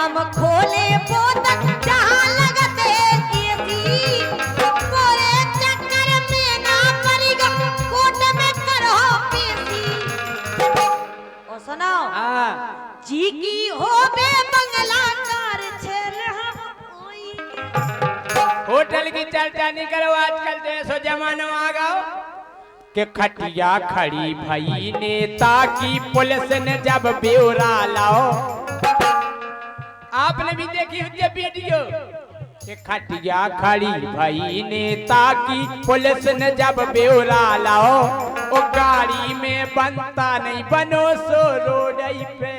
हम खोले बोतल जहाँ लगते एसी पूरे चक्कर में ना पड़ेगा कोट में करो पेशी ओ सुनाओ जी की हो बे बंगला कार छेल हम ओई होटल की चर्चा नहीं करो आजकल देशो जमानो आ गओ के खटिया खड़ी भई नेता की पुलिस ने जब ब्यौरा लाओ आपने भी देखी होगी वीडियो के खटिया खड़ी भई नेता की पुलिस ने जब ब्यौरा लाओ ओ गाड़ी में बनता नहीं बनो सो रोड पे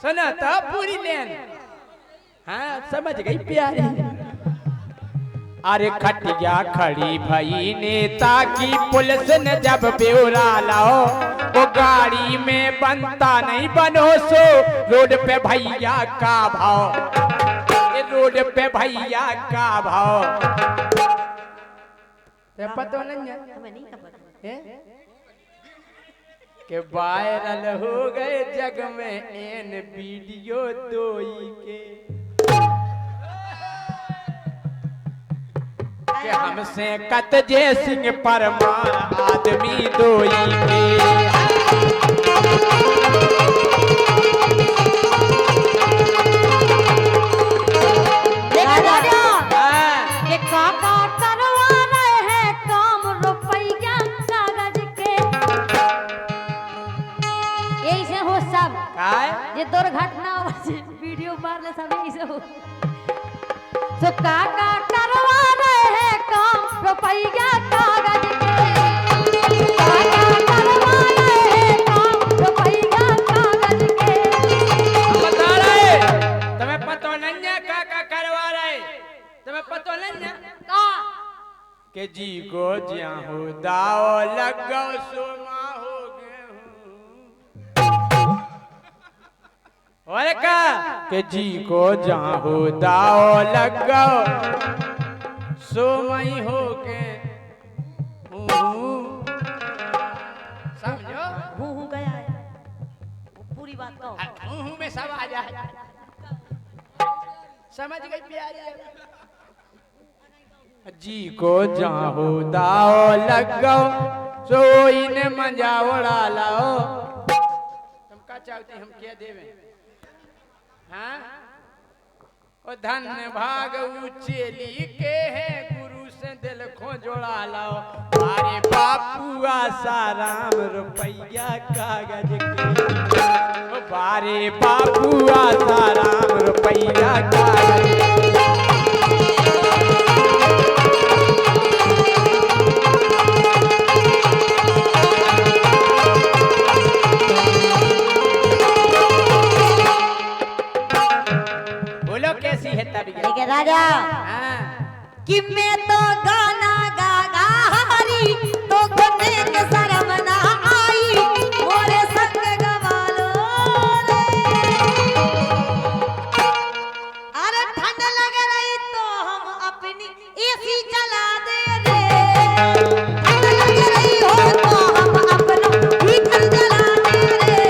सुना तो पूरी लेन हाँ समझ गई प्यारी अरे खटिया खड़ी भई नेता की पुलिस ने जब ब्यौरा लाओ वो गाड़ी में बनता नहीं बनो सो रोड पे भैया का भाव रोड पे भैया का भाव पता नहीं है हमें नहीं पता के वायरल हो गए जग में एन वीडियो दोई के कि हमसे कत जय सिंह परमार आदमी दोई के ये काका करवा रहे हैं काम रुपया कागज के यही से हो सब ये दुर्घटना वीडियो मार ले सब यही से हो तो काका करवा रहे हैं काम रुपया कागज के काका करवा रहे हैं काम रुपया कागज के बता रहे तुम्हें पता नहीं है काका करवा रहे तुम्हें पता नहीं है का के जी को ज्या हो दाओ लग गो सोमा हो गए और का के जी को जहाँ हो दाओ लग गो सोमई हो के समझो हूँ गया है पूरी बात कहो हूँ में सब आ जाए समझ गई प्यारी जी को जहाँ हो दाओ लग गो सो इन मंजा उड़ा लाओ तुम क्या चाहती हम क्या देवे हाँ ओ धन भाग उचेली के है गुरु से दिल को जोड़ा लाओ अरे बापू आसाराम रुपया कागज के ओ बारे बापू आसाराम रुपया कागज कैसी है तबीयत राजा कि मैं तो गाना गा गा हरी तो गुने के शर्म ना आई मोरे संग गवालो अरे ठंड लग रही तो हम अपनी एसी चला दे रे ठंड लग रही हो तो हम अपना हीटर जला दे रे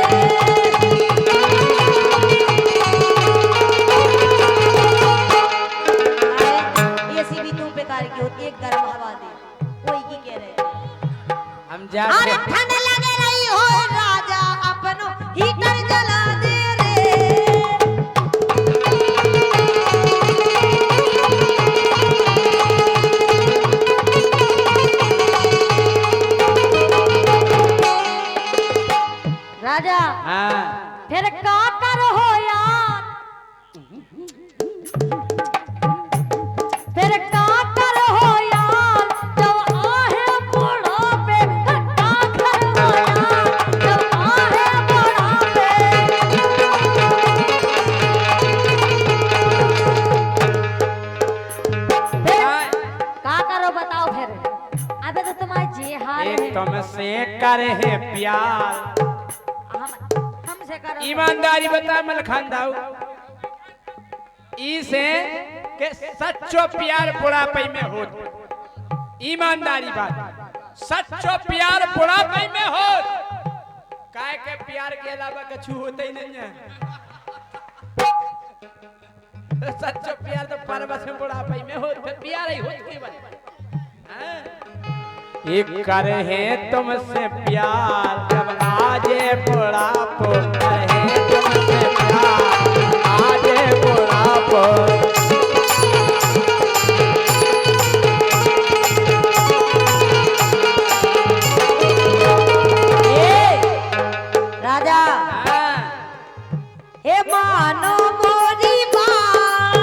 की होती है गर्म हवा दे कोई की कह रहे हम जा अरे ठंड लगे रही हो राजा अपनो हीटर जला दे रे राजा फिर का कर हो यार फिर का कर हो यार जब आहे बुढ़ापे का कर हो यार जब आहे बुढ़ापे का करो बताओ फिर अबे तो तुम्हारे जे हाल है तुमसे करे है प्यार हमसे करो ईमानदारी बता मलखान दाऊ इसे के सच्चो प्यार बुढ़ापे में हो ईमानदारी बात सच्चो प्यार बुढ़ापे में हो काहे के प्यार के अलावा कछु होता ही नहीं है। सच्चो प्यार तो परवश में बुढ़ापे में हो, फिर प्यार ही होत के बने। एक कर है तुमसे प्यार जब आजे बुढ़ापो, करे तुमसे प्यार आजे बुढ़ापो। राजा हे मानो मोरी बात,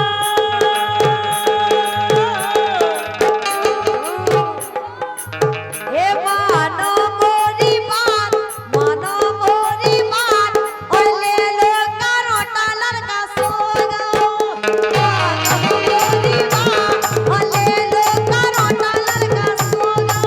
हे मानो मोरी बात, मानो मोरी बात और ले लो करोटा लड़का सोगा। मानो मोरी बात और ले लो करोटा लड़का सोगा।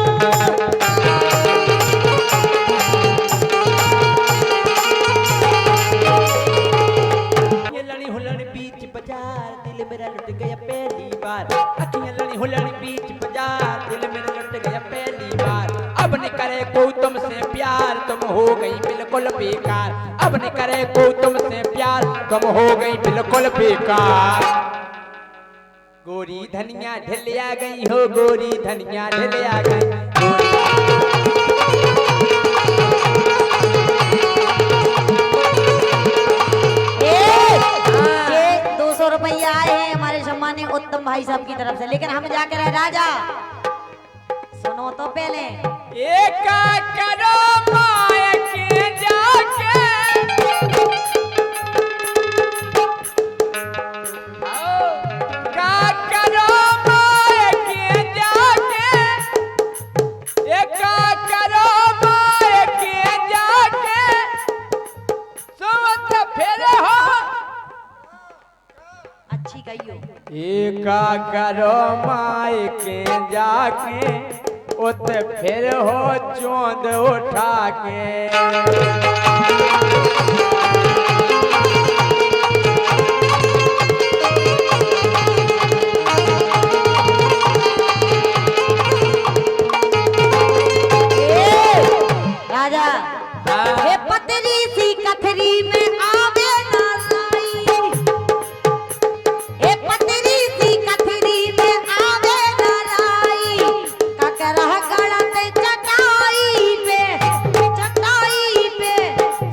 बीच बाजार दिल मेरा लुट गया पहली बार, अखियां लड़ी हुलड़ी बीच बाजार दिल मेरा लुट गया पहली बार। अब न करे कोई तुमसे प्यार तुम हो गई बिल्कुल बेकार, अब न करे कोई तुमसे प्यार तुम हो गई बिल्कुल बेकार। गोरी धनिया ढिलिया गई हो, गोरी धनिया ढिलिया गई। रुपया आए हैं हमारे सम्मान्य उत्तम भाई साहब की तरफ से, लेकिन हम जाकर है राजा सुनो तो पहले। एक करो माय के जाके, का करो माय के जाके, एक करो माय के जाके, सुमत फिर हो अच्छी कहियो। एका करो माई के जाके उत फिर हो चोंद उठा के। राजा हे पतली सी कथरी में आवे ना लाई, हे पतली सी कथरी में आवे ना लाई, ककरह गड़त चटाई पे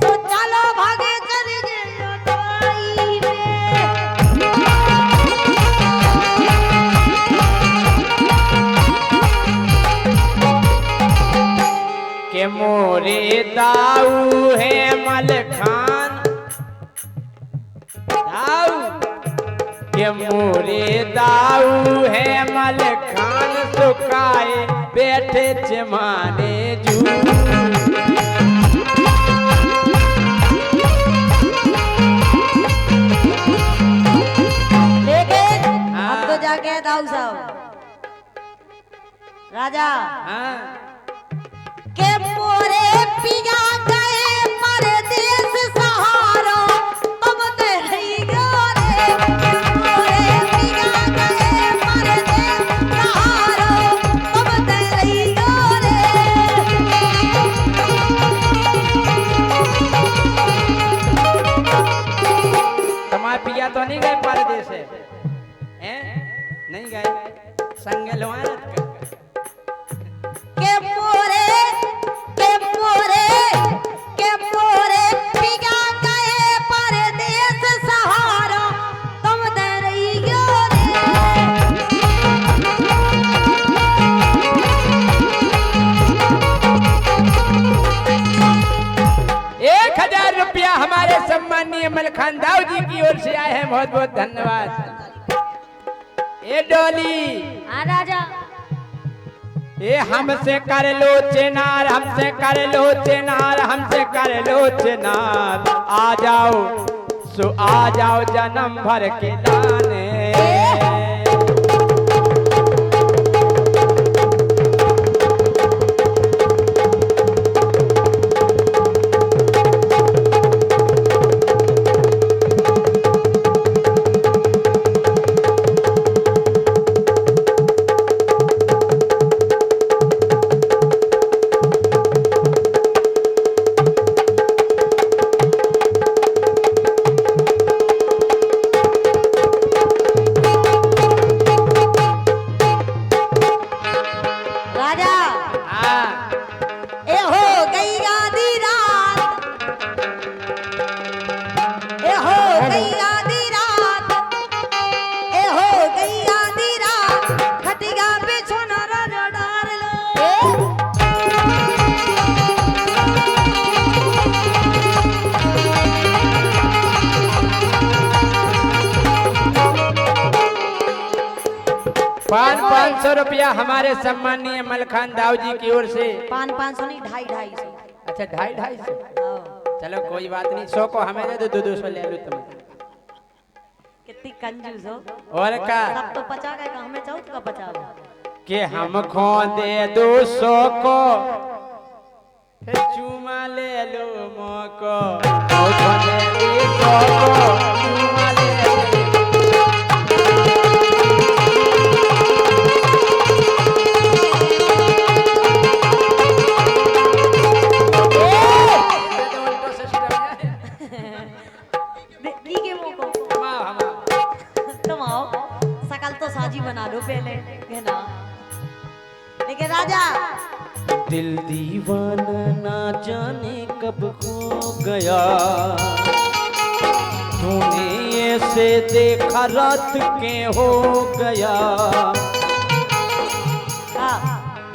तो चलो भागे कर गे लटाई के मोरे दाऊ है मलखान, दाऊ के मोरे दाऊ है मलखान, सुखाए बैठे जमाने जू। लेकिन हम तो जाके दाऊ साहब राजा के मोरे पिया गए परदेस सहारा, तुम ते रही गोरे। मोरे पिया गए परदेस सहारा, तुम ते रही गोरे। तुम्हारे पिया तो नहीं गए परदेस है, हैं? नहीं गए संगलवान के मोरे पिया गए परदेस सहारा, तुम ते रही गोरे। 1000 रुपया हमारे सम्मानीय मलखान दाऊ जी की ओर से आए हैं, बहुत बहुत धन्यवाद। ए डोली राजा ये हमसे कर लो चेनार, हमसे कर लो चेनार, हमसे कर लो चेनार। आ जाओ आ जाओ जन्म भर के लाने। 500 रुपया हमारे सम्मानीय मलखान दाऊ जी की ओर से। 500 नहीं, 250 अच्छा 250 चलो कोई बात नहीं, 100 को हमें दे दो, 200 ले लो तुम। कितनी कंजूस हो। और का सब तो पचा गए, हमें चौथ का बचाओ कि हमको दे 200 को फिर चूमा ले लो मोको, हमको दे 200 को चूमा ले लो। तुम आओ, सकल तो साजी बना लो पहले, है ना? लेकिन राजा दिल दीवाना ना जाने कब खो गया, तूने ऐसे देखा रात के हो गया।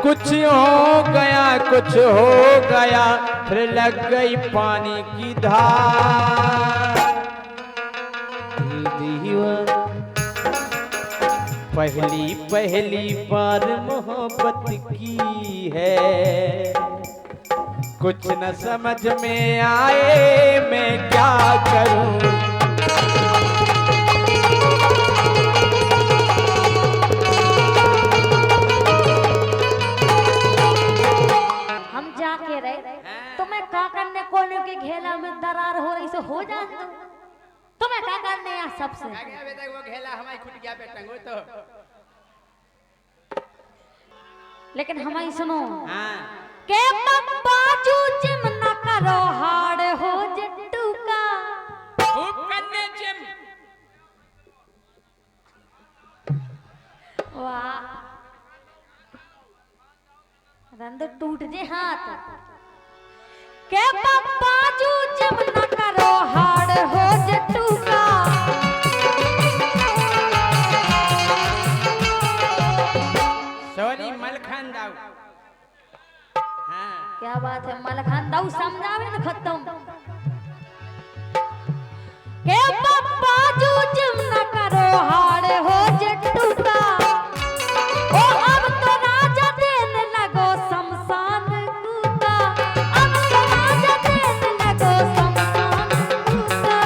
कुछ हो गया, कुछ हो गया, फिर लग गई पानी की धार। दिल दीवाना पहली पहली बार मोहब्बत की है, कुछ न समझ में आए मैं क्या करूं। हम जाके रहे तुम्हें का करने कोने के घेला में दरार हो रही से हो जान दो, तुम्हें का करने यहाँ सबसे। वो घेला हमारी खुद गया बेटा वो तो। लेकिन हमारी सुनो हाँ के बाजू जिम न करो हाड़ हो जट्टू का, खूब करने जिम। वाह रंद टूट जे हाथ। के बाजू जिम न करो हाड़ हो जट्टू का, सोनी मलखान दाऊ। हाँ क्या बात है मलखान दाऊ समझावे न खत्म। के बाजू जिम न करो हाड़ हो जट्टू का, ओ अब तो राजा देने लगो शमशान कूका, अब तो राजा देने लगो शमशान कूका।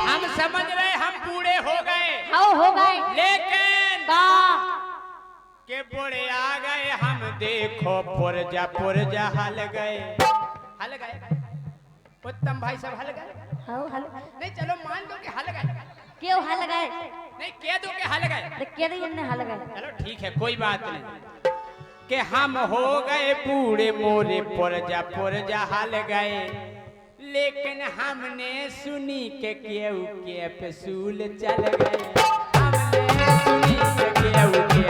हम समझ रहे हम बूढ़े हो गए, हाँ हो गए लेकिन का के बूढ़े आ गए हम, देखो पुरजा हल गए। हल गए उत्तम भाई सब हल गए। हाँ हल नहीं चलो मान दो कि हल गए, क्यों हल गए? नहीं कह दो कि हल गए। तो क्या नहीं हल गए? चलो ठीक है कोई बात नहीं कि हम हो गए बूढ़े मोरे पुरजा हल गए, लेकिन हमने सुनी के केहू के पसूल चल गए। हमने सुनी के केहू के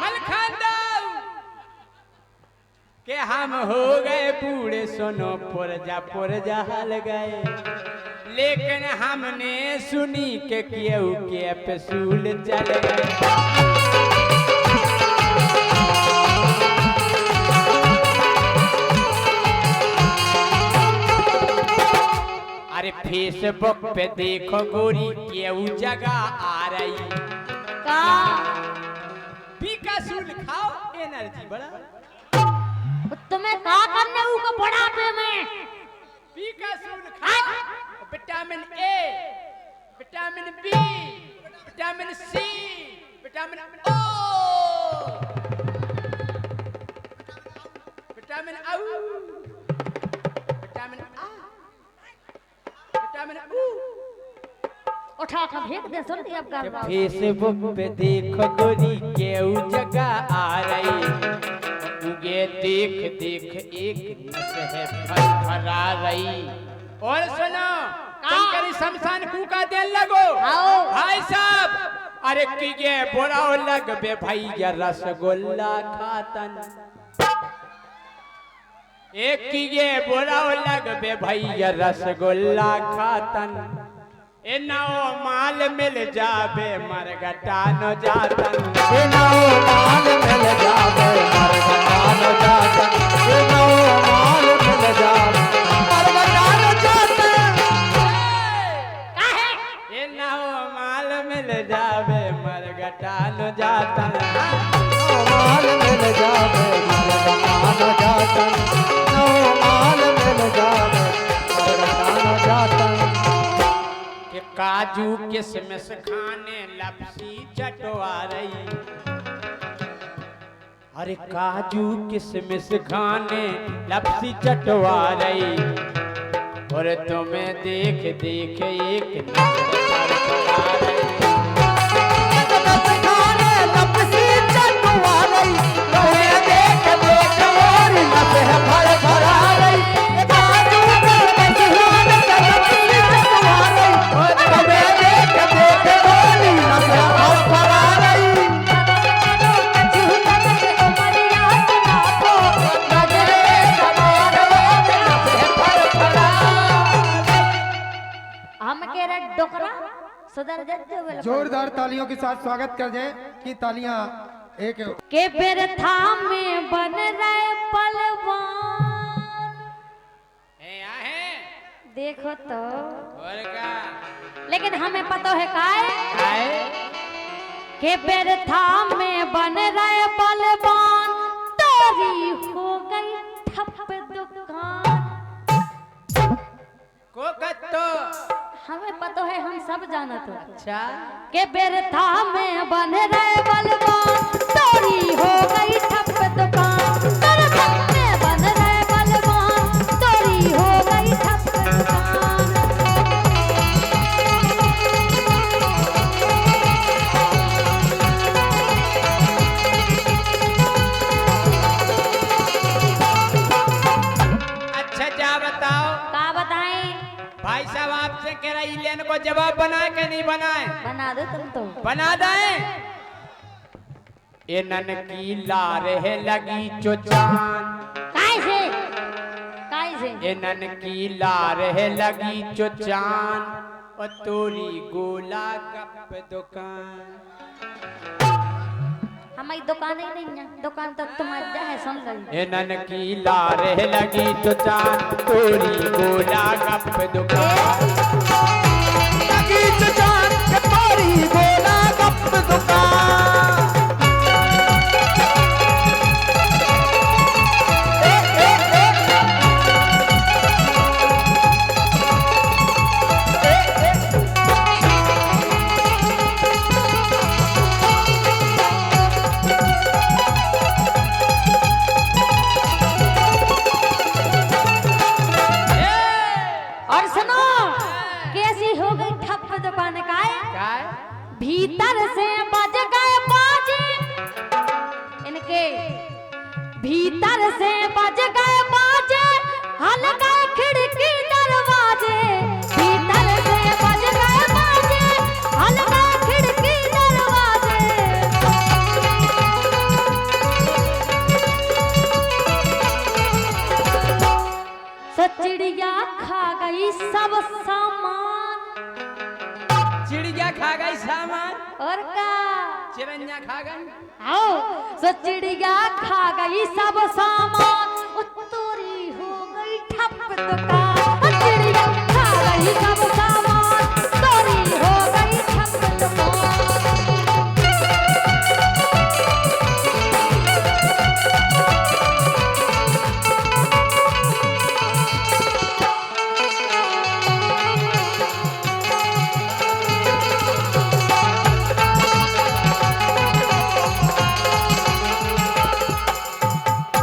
मलखान दाऊ के हम हो गए बूढ़े सोनो पुरजा हल गए, लेकिन हमने सुनी के केहू के पसूल चल गए। अरे फेसबुक पे देखो गोरी केहू जगह आ रही का पीकासूल खाओ एनर्जी बढ़ा। तुम्हें का करने को बुढ़ापे में? पीकासूल खाओ, vitamin A, vitamin B, vitamin C, vitamin ओ, विटामिन औ, विटामिन आ, विटामिन ऊ। उठा उठा फेंक दे, सुन दिया अब कर फेसबुक पे देखो गोरी केहू जगह आ रही, उगे देख देख एक नस है फरफरा रही। और सुनो तुम करी शमशान कूका देन लगो। आओ। भाई साहब अरे किगे बुरा लग बे भैया रसगुल्ला खातन, एक किगे बुरा लग बे भैया रसगुल्ला खातन, ए नौ माल मिल जाबे मरगटा न जातन, ए नौ माल मिल जावे मरगटा न जातन, ए नौ माल नव माल मिल जावे मरगटान जातन माल मिल जावे मरगटान जातन माल मिल जावे मरगटान जातन कि काजू किशमिश खाने लपसी चटवा रही अरे काजू किशमिश खाने लपसी चटवा रही और तुम्हें देख देख एक नजर पड़ा रही खाने लपसी चटवा रही तुम्हें देख देख और नजर भरा रही काजू किशमिश खाने लपसी चटवा रही और तुम्हें देख देख और नजर भरा रही डोकरा सदर जज्जे वाला जोरदार तालियों के साथ स्वागत कर दें कि तालियां एक के बेर था में बन रहे पलवान देखो तो और का लेकिन हमें पता है काय के बेर था में बन रहे पलवान तोरी हो गई ठप दुकान को कत्तो हमें पता है हम सब जानत हो अच्छा के बेर था में बन रहे बलवान तोरी हो गई ठप दुकान तेरे संग में बन रहे बलवान तोरी हो गई ठप दुकान अच्छा जा बताओ का बताएं भाई साहब आपसे कह रहा इलेन को जवाब बनाए कि नहीं बनाए बना दो तुम तो बना दें इनन की लारे लगी चुचान काय से इनन की लारे लगी चुचान और तोरी गोला कप दुकान हमारी दुकान ही नहीं है दुकान तो तुम्हारा है सुन लो इनन की लारे लगी चुचान तोरी गोला कप दुकान लगी चुचान तोरी गोला गप दुकान और सुनो कैसी हो गई ठप दुकान का काय भीतर से बज गए बाजे इनके भीतर से बज गए बाजे हल गए खिड़की दरवाजे भीतर से बज गए बाजे हल गए खिड़की दरवाजे सो चिड़िया खा गई सब सामान चिड़िया खा गई सामान और का चिरंजा खा गई आओ सो चिड़िया खा गई सब सामान उत्तरी हो गई ठप दुकान चिड़िया खा गई सब सामान तोरी हो गई ठप दुकान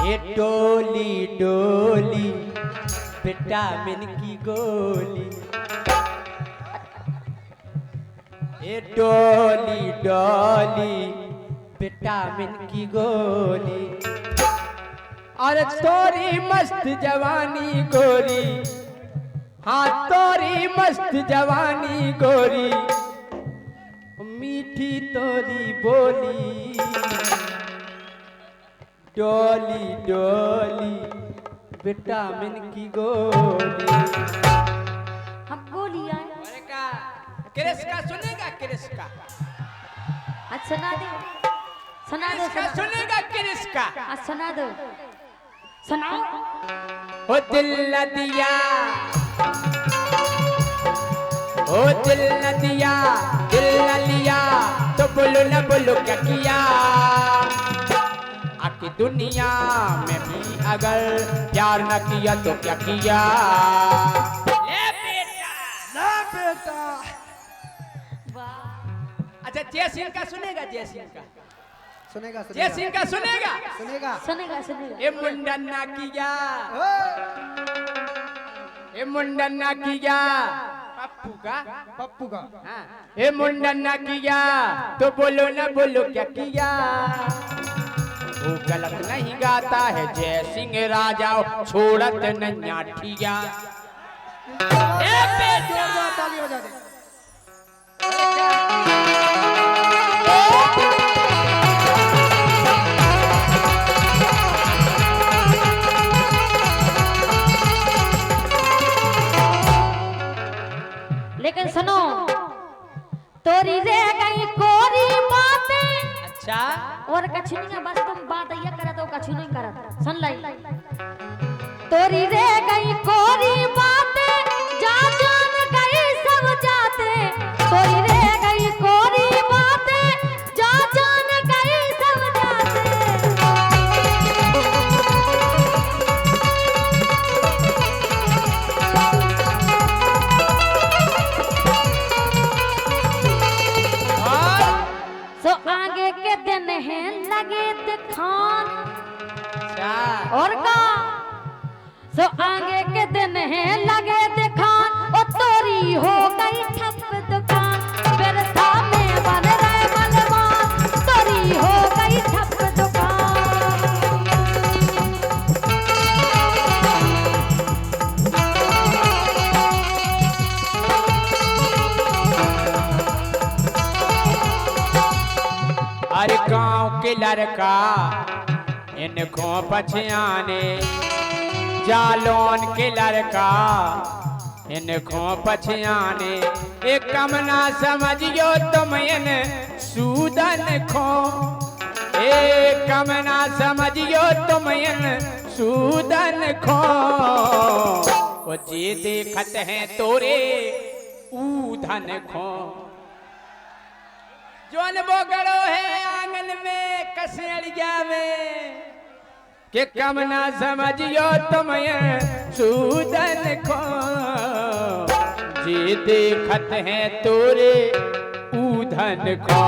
ये डोली डोली विटामिन की गोली ये डोली डोली विटामिन की गोली अरे तोरी मस्त जवानी गोरी हाँ तोरी मस्त जवानी गोरी मीठी तोरी बोली डोली डोली विटामिन की गोली हम गोली आए किसका सुनेगा किसका आज सुना दो किसका सुनेगा किसका आज सुना दो सुनाओ हो दिल न दिया ओ दिल न दिया दिल न लिया तो बोलो न बोलो क्या किया। आकी दुनिया में भी अगर प्यार न किया तो क्या किया। ना बेटा अच्छा जय सिंह का सुनेगा, जय सिंह का सुनेगा जय सिंह का सुनेगा। सुनेगा सुनेगा सुनेगा। ये मुंडन ना किया, ओ, ये मुंडन ना किया पप्पू का, पप्पू का हाँ। ये मुंडन ना किया तो बोलो ना बोलो क्या किया। वो गलत नहीं गाता है जय सिंह राजा छोड़त नैया ठिया। जोरदार ताली बजा दे। लेकिन सुनो, तोरी रह गई कोरी बातें। अच्छा और कछु नहीं है, बस तुम बात ये करत हो, कछु नहीं करत। सुन लाई, तोरी रह गई कोरी बातें, जा जान गई सब जाते। तोरी रह गई कोरी बातें, जा जान गई सब जाते। सो आगे के दिन हैं लगे दिखान। और का सो आगे के दिन हैं लगे दिखान। ओ तोरी हो गई ठप दुकान, बिरथा में बन रहे बलवान। तोरी हो गई ठप दुकान। अरे गांव के लड़का इनको पछयाने, जालौन के लड़का इनको पछयाने। एक कम ना समझियो तुम इन सूदन खो, एक कम ना समझियो तुम इन सूदन खो। वो जे देखत हैं तोरे ऊधन खो। जोन बोगड़ो है आंगन में कसेड़िया में, के कम ना समझियो तुम ये सूदन खो। जे देखत हैं तोरे ऊधन खो,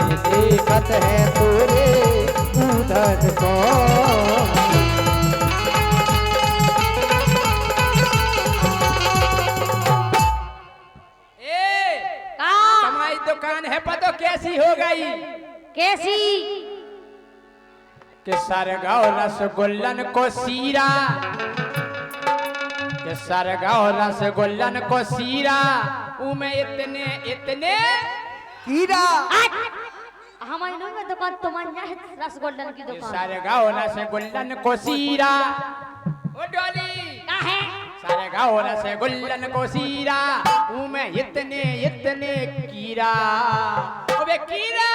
जे देखत है तोरे उधर को। हमारी दुकान है पतो कैसी हो गई। कैसी? कि सरगाव रसगुल्लन को सीरा, कि सरगाव रसगुल्लन को सीरा। उमे इतने इतने कीड़ा हमारी नहीं दुकान तुम्हारी है, रसगुल्लन की कि दुकान। सरगाव रसगुल्लन को सीरा। ओ डोली क्या है? सरगाव रसगुल्लन को सीरा। उमे इतने इतने कीरा। ओबे कीरा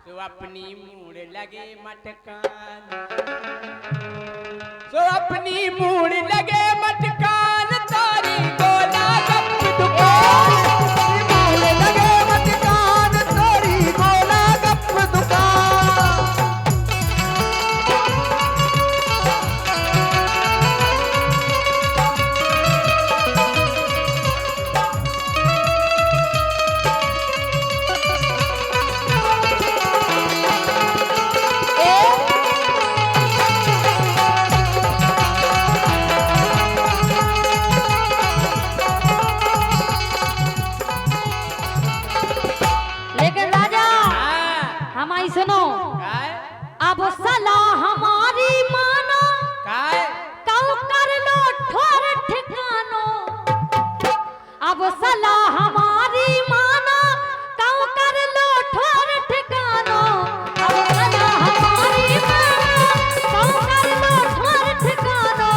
तो अपनी मूड लगे मटकान, तो अपनी मूड लगे मटकान। तारी गोला गप दुकान, मामले लगे मटकान। तोरी गोला गप दुकान। लेकिन राजा हमारी सुनो, काय अब सलाह हमारी मानो। काय कल कर लो ठोर ठिकानो। अब सलाह हमारी मानो, कल कर लो ठोर ठिकानो। अब सलाह हमारी मानो, कल कर लो ठोर ठिकानो।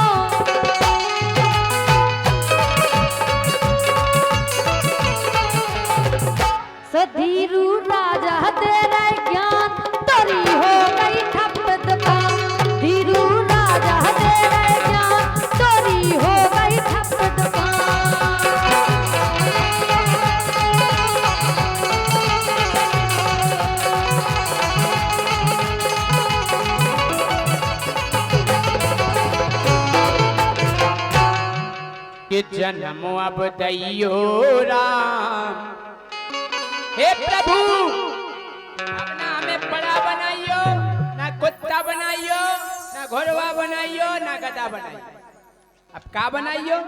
सो धीरू राजा तेरा ज्ञान, तोरी हो गई ठप दुकान। धीरू राजा तेरा ज्ञान, तोरी हो गई ठप दुकान। जन्म अब दैयो राम। हे प्रभु अपना हमें बड़ा बनाइयो, ना कुत्ता बनाइयो, ना घोड़वा बनाइयो, ना गधा बनाइयो। अब का बनाइयो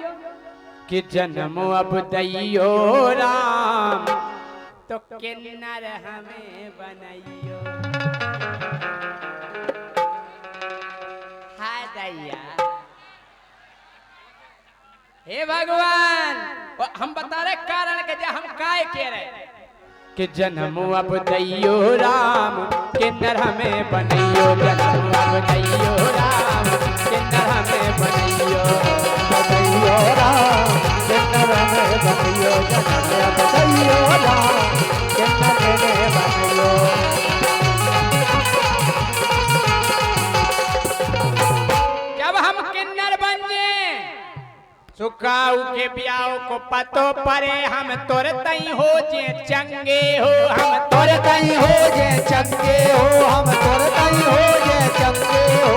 कि जन्म अब दैयो राम, तो किन्नर हमें बनाइयो। हाय दैया, हे भगवान हम बता रहे कारण के जे हम काय कह रहे कि जन्म अब दैयो राम, किन्नर हमें बनैयो। जन्म अब दैयो राम, किन्नर हमें बनैयो। बनैयो राम किन्नर में बनैयो। जन्म अब दैयो राम किन्नर में बनैयो। जब हम किन्नर बन जाए सुखाऊ के ब्याह को पतो परे, हम तोर तई हो जे चंगे हो। हम तोर तई हो जे चंगे हो, हम तोर तई हो जे चंगे हो।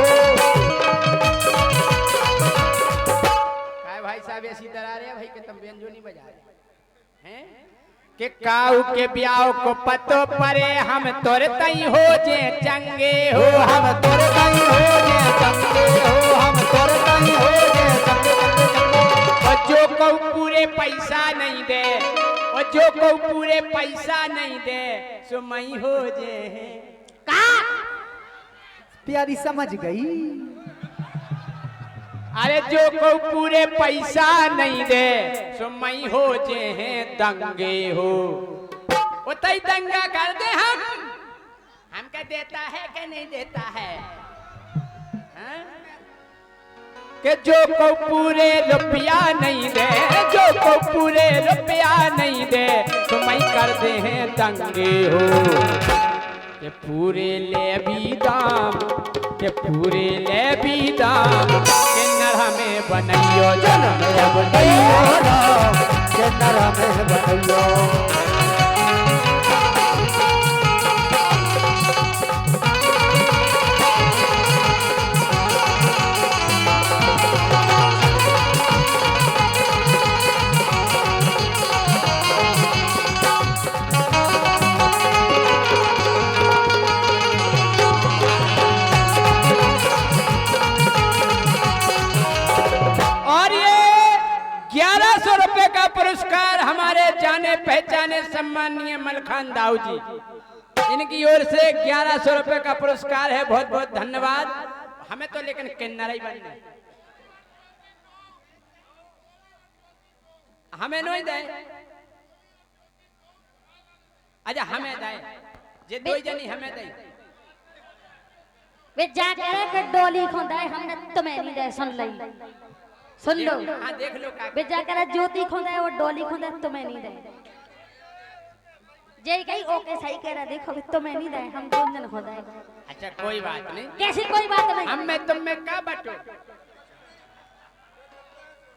काय भाई साहब ऐसी डरा रहे भाई के तुम व्यंजो नहीं बजा रहे हैं कि काऊ के ब्याह को पतो परे, हम तोर तई हो जे चंगे हो। हम तोर तई हो जे चंगे हो, हम तोर तई हो जे चंगे। जो को पूरे पैसा नहीं दे, और जो को पूरे पैसा नहीं दे, सो मई हो जे का प्यारी समझ गई। अरे जो को पूरे पैसा नहीं दे, सो मई हो जे हैं दंगे हो। वो तई दंगा कर दे हम क्या देता है कि नहीं देता है, हाँ? कि जो को पूरे रुपया नहीं दे, जो को पूरे रुपया नहीं दे, तो मैं कर दे हैं दंगे हो। कि पूरे ले भी दाम, कि पूरे ले भी दाम, किन्नर हमें बनैयो। जन्म अब दैयो राम, किन्नर में बनैयो। पुरस्कार हमारे जाने पहचाने सम्मानीय मलखान दाऊ जी, इनकी ओर से 1100 रुपए का पुरस्कार है। बहुत बहुत धन्यवाद। हमें तो लेकिन किन्नर ही बनना, हमें नहीं दे। अच्छा हमें दे, जे दो जनी हमें दे। वे जाकर के डोली खोदा है, हमने तुम्हें नहीं दे। सुन ली, सुन लो। हाँ देख लो का बेजा कर ज्योति खोदा है, वो डोली खोदा है, तुम्हें नहीं दे। जय कही ओके सही कह रहा, देखो तुम्हें नहीं दे, हम दोनों जन खोदा है। अच्छा कोई बात नहीं, कैसी कोई बात नहीं। हम में तुम में का बटो,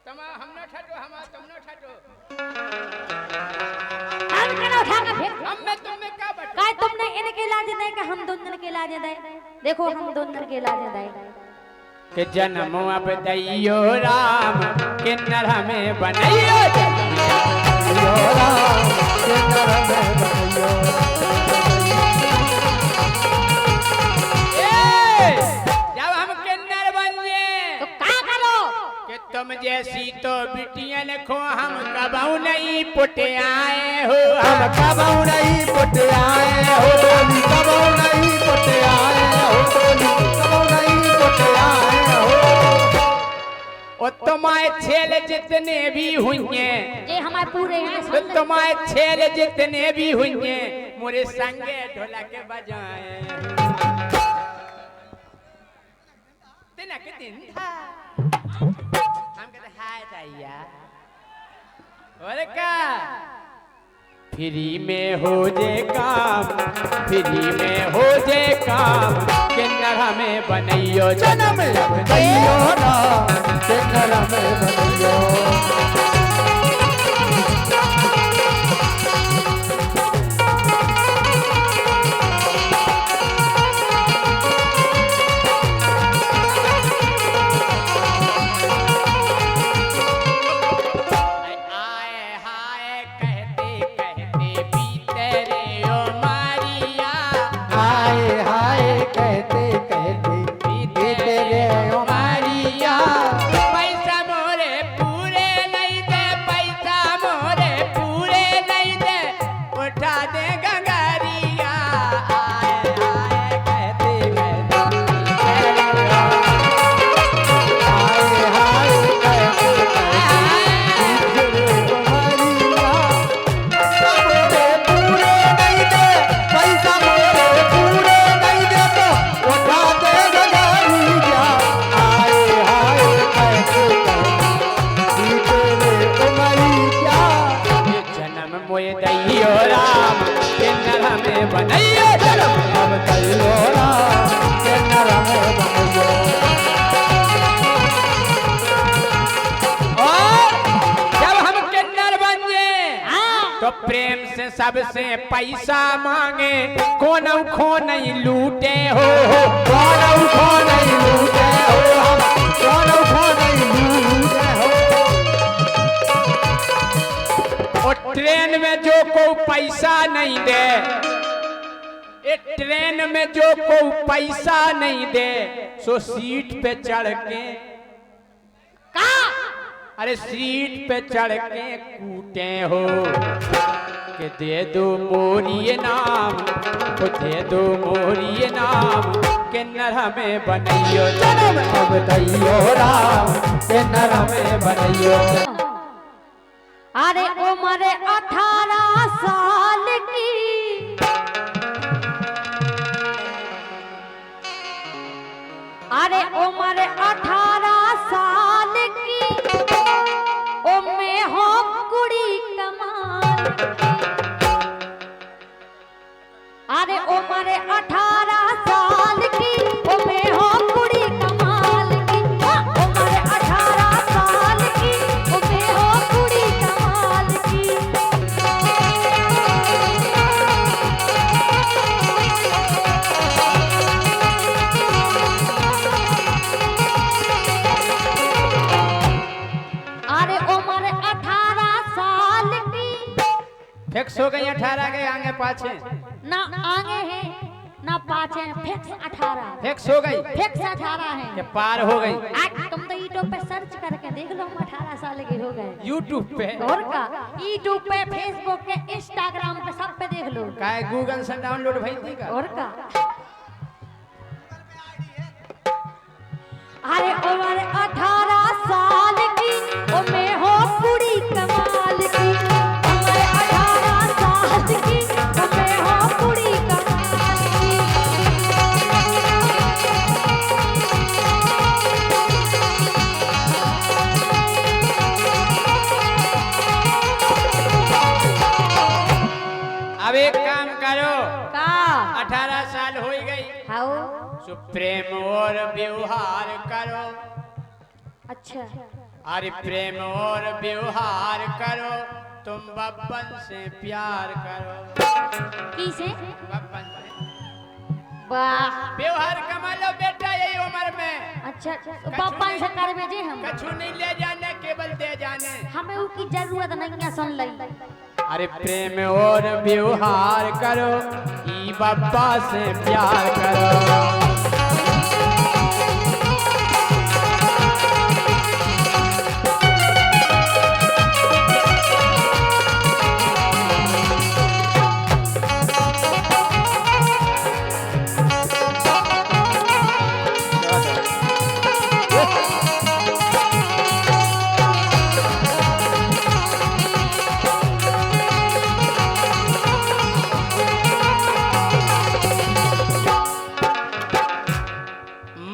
तुम हम न ठटो, हम तुम न ठटो, हम कना उठागा फिर। हम में तुम में का बटो। काय तुमने इनके लाज दे का हम दोनों जन के लाज दे। देखो हम दोनों जन के लाज दे कि जन्म अब दैयो राम, किन्नर हमें बनैयो। दैयो राम किन्नर में बनैयो। जब हम किन्नर बन जाए तो का करो कि तुम जैसी तो बिटियन को हम कबहू नहीं पुटे आए हो। हम कबहू नहीं पुटे आए हो, कबहू नहीं पुटे आए हो, कबहू नहीं पुटे आए हो। और तुम्हारे छेल जितने भी हुए, ये हमारे पूरे हैं। तो तुम्हारे छेल जितने भी हुए, मोरे संगे ढोलक बजाए। दिन के दिन था हम कहते हाय दैया, और का फ्री में हो जे काम, फ्री में हो जे काम, किन्नर हमें बनैयो। जन्म अब दैयो राम किन्नर में बनैयो। कोई दैयो राम के नर में बनैयो जन्म अब दैयो राम के नर में बनैयो। और जब हम किन्नर बन जाए तो प्रेम से सबसे पैसा मांगे कौन खो नहीं लूटे हो कौन खो नहीं लूटे हो हम कौन खो नहीं लूटे हो। और ट्रेन में जो को पैसा नहीं दे, ट्रेन में जो को पैसा नहीं दे सो सीट पे चढ़ के अरे सीट पे चढ़ के कूटे हो कि दे दो मोरी नाम, तो दे दो मोरी नाम के नर में बनैयो जन्म अब दैयो राम के नर में बनैयो। अरे उम्र 18 साल की अरे उम्र 18 साल की ओ में हो कुड़ी कमाल। अरे उम्र 18 साल की ओ में हो कुड़ी कमाल की। उम्र 18 साल की ओ में हो कुड़ी कमाल की। अरे उम्र 18 साल की फिक्स हो गई 18 के आगे पाछे ना आगे है ना पाछे है, फिक्स 18 फिक्स हो गई फिक्स 18 है। कि पार हो गई। आज तुम तो यूट्यूब पे सर्च करके देख लो, हम 18 साल के हो गए। यूट्यूब पे और का यूट्यूब पे, फेसबुक पे, इंस्टाग्राम पे, सब पे देख लो। का गूगल से डाउनलोड भई थी का। और का अरे उम्र 18 साल की ओ में हो कुड़ी कमाल की। उम्र 18 साल की ओ में हो कुड़ी कमाल की। अब एक काम करो, का 18 साल हो गई हाउ सो प्रेम और व्यवहार करो। अच्छा अरे प्रेम और व्यवहार करो, तुम बब्बन से प्यार करो। किसे बब्बन से वाह व्यवहार कमा लो बेटा यही उम्र में। अच्छा तो पापा से कर भेजे हम कछु नहीं ले जाने केवल दे जाने। हमें उसकी जरूरत नहीं है, सुन लई। अरे प्रेम और व्यवहार करो, ई बब्बा से प्यार करो।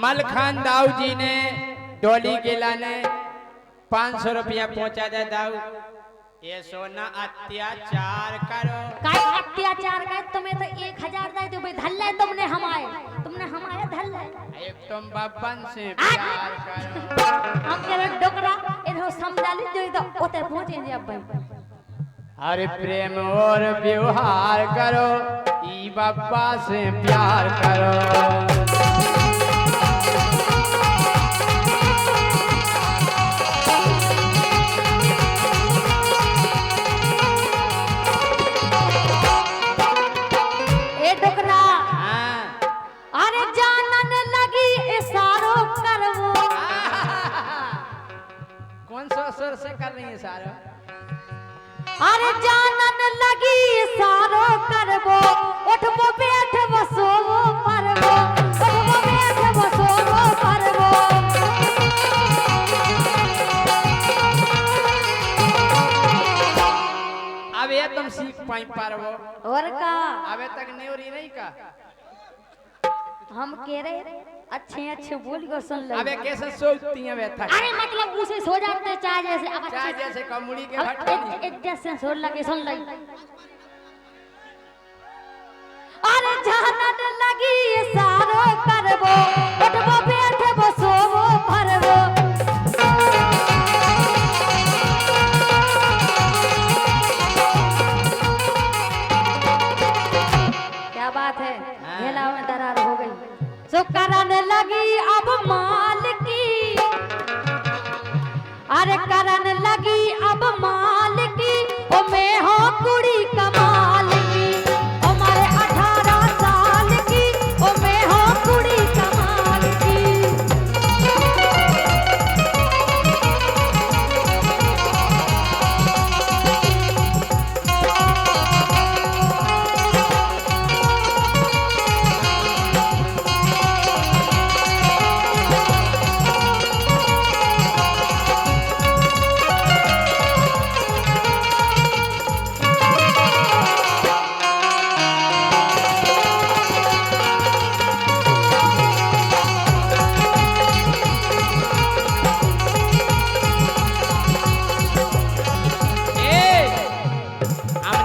मलखान दाऊ जी ने डोली के लाने 500 रुपया पहुंचा दे दाऊ। ये सोना अत्याचार करो। काय अत्याचार का तुम्हें तो 1000 दे दो भाई, धल्ले तुमने हमारे धल्ले। एक तुम बब्बन से प्यार करो। हम के डोकरा इधर समझा ली जो तो ओते पहुंचे जे अब भाई। अरे प्रेम और व्यवहार करो, ई बब्बा से प्यार करो। ए डोकरा हाँ। अरे जानन लगी इशारों करवो। कौन सा सुर से कर रही है सारा? अरे जानन लगी इशारों करवो, उठबो बैठबो सोवो परवो, उठबो बैठबो सोवो परवो। अब ये तुम सीख पाई पारवो। और का अबे तक न्योरी नहीं का। हम कह रहे अच्छे अच्छे बोल कर सुन ले। अबे कैसे सोचती हैं वे थक अरे मतलब उसे सो जाते चाय जैसे अब चाय अच्छे जैसे कमुड़ी के अब भट एक जैसे सुन लगे सुन ले। अरे जानन लगी ये सारो करबो उठबो बैठबो सोबो भरबो। क्या बात है घेला में दरार हो गई। सो करन लगी अब माल की अरे करन लगी अब माल की ओ मैं हो कुड़ी कमाल की ओ मारे 18 साल की ओ मैं हो कुड़ी कमाल की।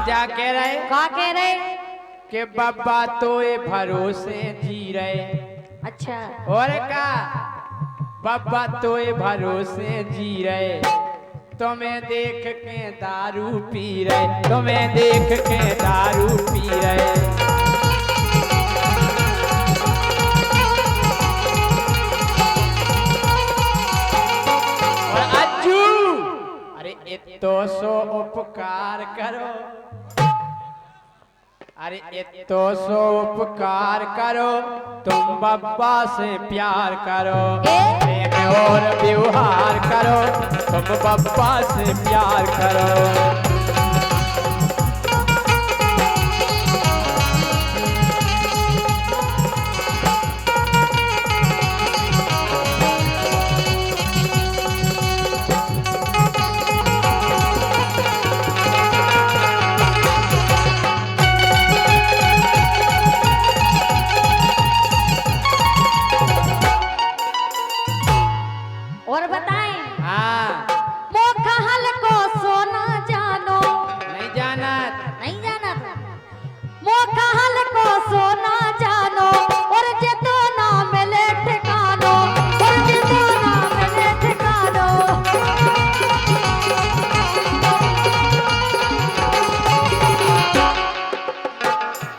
क्या कह रहे का कह रहे? कि बाबा तो ये भरोसे जी रहे। अच्छा और का बाबा तो ये भरोसे जी रहे। तुम्हें देख के दारू पी रहे। तुम्हें देख के दारू पी रहे। और अज्जू अरे इतो सो उपकार करो। अरे इतो सो उपकार करो तुम बाबा से प्यार करो। प्रेम और व्यवहार करो तुम बाबा से प्यार करो। और बताएं हाँ मोखा हल को सोना जानो नहीं जाना। नहीं जाना मोखा हल को सोना जानो और जे तो ना मिले ठिकानो और जे तो ना मिले ठिकानो।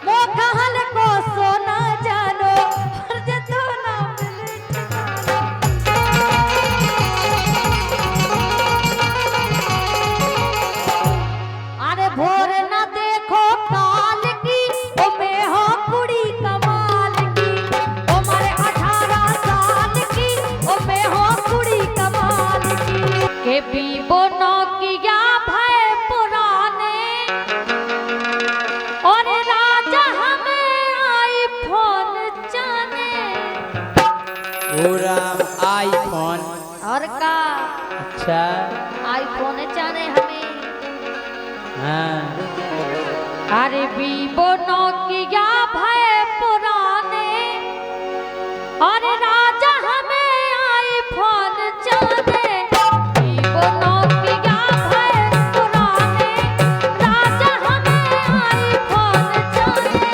मोखा हल को सोना जानो और जे तो ना मिले ठिकानो। अरे भोर न देखो काल की ओ मैं हो कुड़ी कमाल की ओ मारे 18 साल की ओ मैं हो कुड़ी कमाल की। के बीबो नौकिया भय पुराने और राजा हमें आईफोन जाने। ओ राम आईफोन। और का अच्छा आईफोन जाने हमें। हाँ अरे बीबो नौकिया भय पुराने और राजा हमें आईफोन जाने। बीबो नौकिया भय पुराने राजा हमें आईफोन जाने।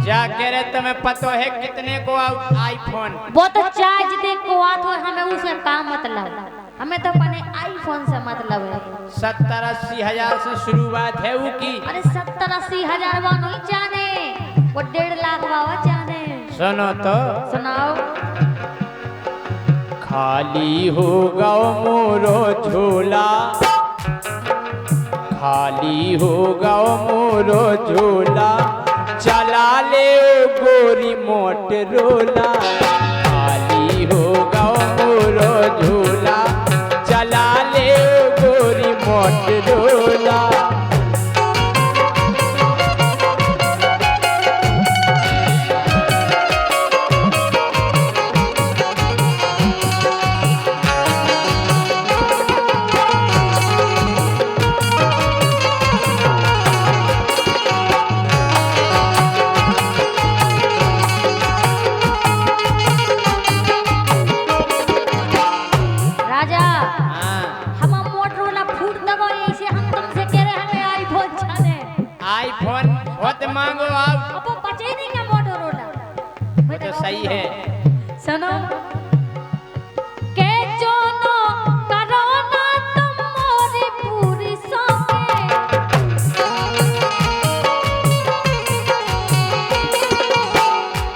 क्या कह रहे तुम्हें पता है कितने को आईफोन? वो तो चार्ज दे को आत हो हमें उससे का मतलब। हमें तो अपने आईफोन से मतलब है। 70-80 हजार से शुरुआत है वो की। अरे 70-80 हजार वो नहीं जाने वो 1.5 लाख बाबा जाने। सुनो तो सुनाओ। खाली होगा मोरो झोला। खाली होगा मोरो झोला चला ले गोरी मोटरोला। खाली होगा मोरो झोला चला ले गोरी मोटरोला। मांगो आप। अब वो बचे ही नहीं क्या मोटोरोला। वो तो सही है। सुनो के जोनो करो ना तुम मोरी पूरी सोके।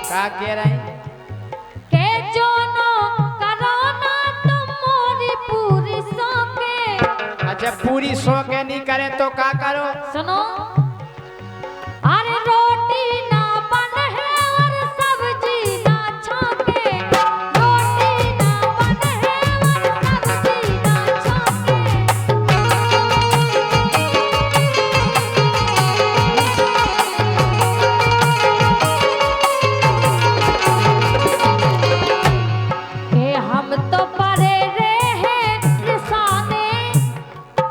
क्या कह रहे हैं? के जोनो करो ना तुम मोरी पूरी सोके। अच्छा पूरी सो के नहीं करे तो क्या करो? सुनो अरे रोटी ना बने है और सब्जी ना छौके। रोटी ना बने है और सब्जी ना छौके। के हम तो परे रहे रिसाने।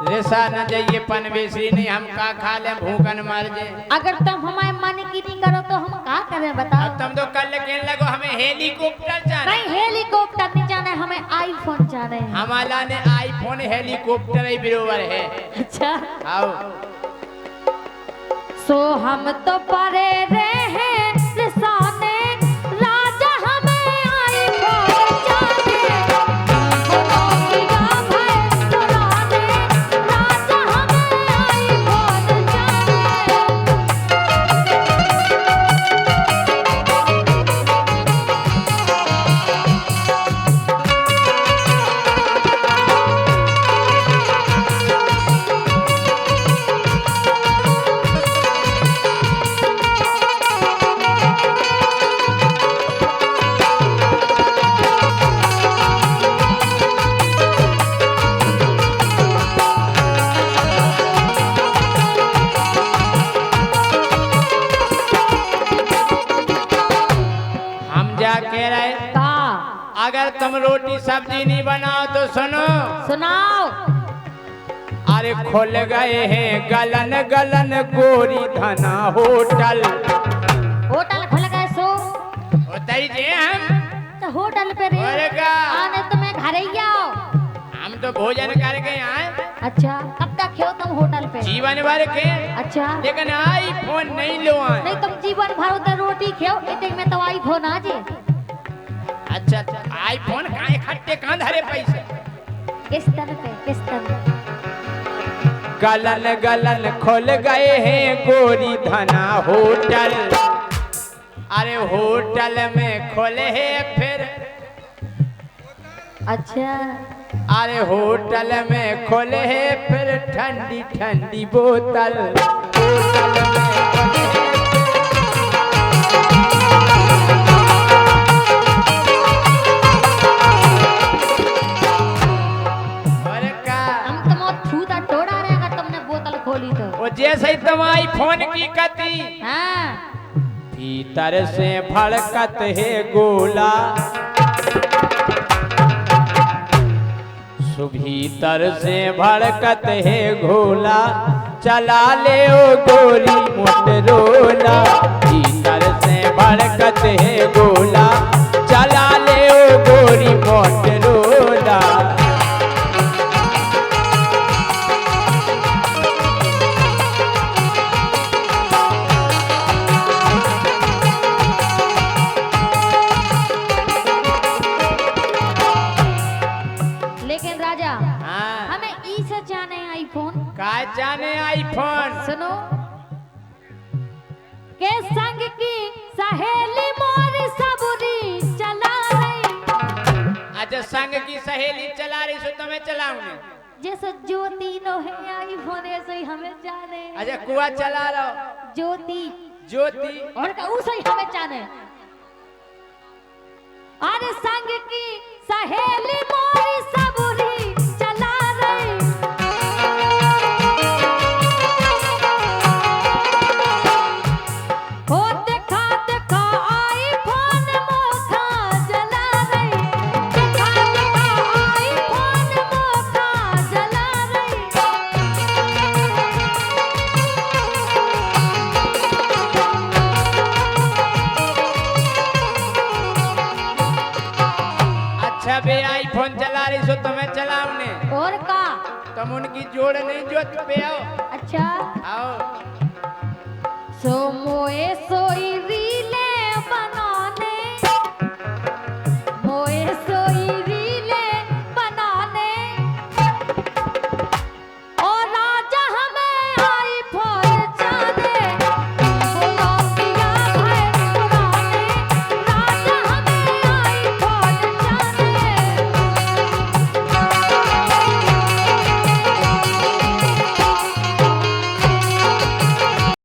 रेसा न जाइए पनवेशी नहीं, हम का खा ले भूखन मर जाए। अगर तुम हमारे मन की नहीं करो तो हम क्या करें बताओ। अब तुम तो कल कहने लगो हमें हेलीकॉप्टर जाना। नहीं हेलीकॉप्टर नहीं जाना है, हमें आईफोन जाना है। हमारा ने आईफोन हेलीकॉप्टर ही बरोबर है। अच्छा आओ सो हम तो परे रहे रिसाने। राजा हमें आईफोन जाने। गुनों की गाभ है पुराने। राजा हमें आईफोन जाने। हम जा कह रहे का अगर तुम रोटी सब्जी नहीं बनाओ तो सुनो। सुनाओ अरे खोल गए हैं गलन गलन गोरी धना होटल। होटल खुल गए सो उतरी जे हम तो होटल पे रे अरे का? आने तुम्हें घर ही आओ। हम तो भोजन करके आए अच्छा कब तक खेओ तुम होटल पे? जीवन भर के, अच्छा लेकिन आईफोन नहीं लो आए। नहीं तुम जीवन भर उधर रोटी खेओ इतने में तो आईफोन आ जे। अच्छा आईफोन कहाँ इकट्ठे कहाँ धरे पैसे? किस तरह पे किस तरह? गलन गलन खोल गए हैं गोरी धना होटल। अरे होटल में खोले हैं फिर। अच्छा अरे होटल में खोले हैं फिर ठंडी ठंडी बोतल। होटल में खोले हैं और का? हम तुम थूता टोड़ा रहेगा तुमने बोतल खोली तो। वो जैसे ही तुम आईफोन की कती हाँ भीतर से भड़कत है गोला। भीतर से भड़कत है घोला। चला ले ओ गोरी मोटरोला। भीतर से भड़कत है गोला। चला ले ओ गोरी मोटरोला। लेकिन राजा हाँ हमें ई से जाने आईफोन। का जाने आईफोन? सुनो के संग की सहेली मोर सबरी चला रही। अच्छा संग की सहेली चला रही सो तुम्हें चलाऊंगे। जैसे जो तीनों है आईफोन ऐसे ही हमें जाने। अच्छा कुआ चला रहो ज्योति ज्योति। और का उसे ही हमें जाने। अरे संग की सहेली मोर सबरी चला रही। हो देखा देखा आईफोन मोखा जला रही। देखा देखा आईफोन मोखा जला रही। अच्छा बे आईफोन चला रही सो तुम्हें चलाऊंगे। और का? तुम उनकी जोड़ नहीं जोत पे आओ। अच्छा आओ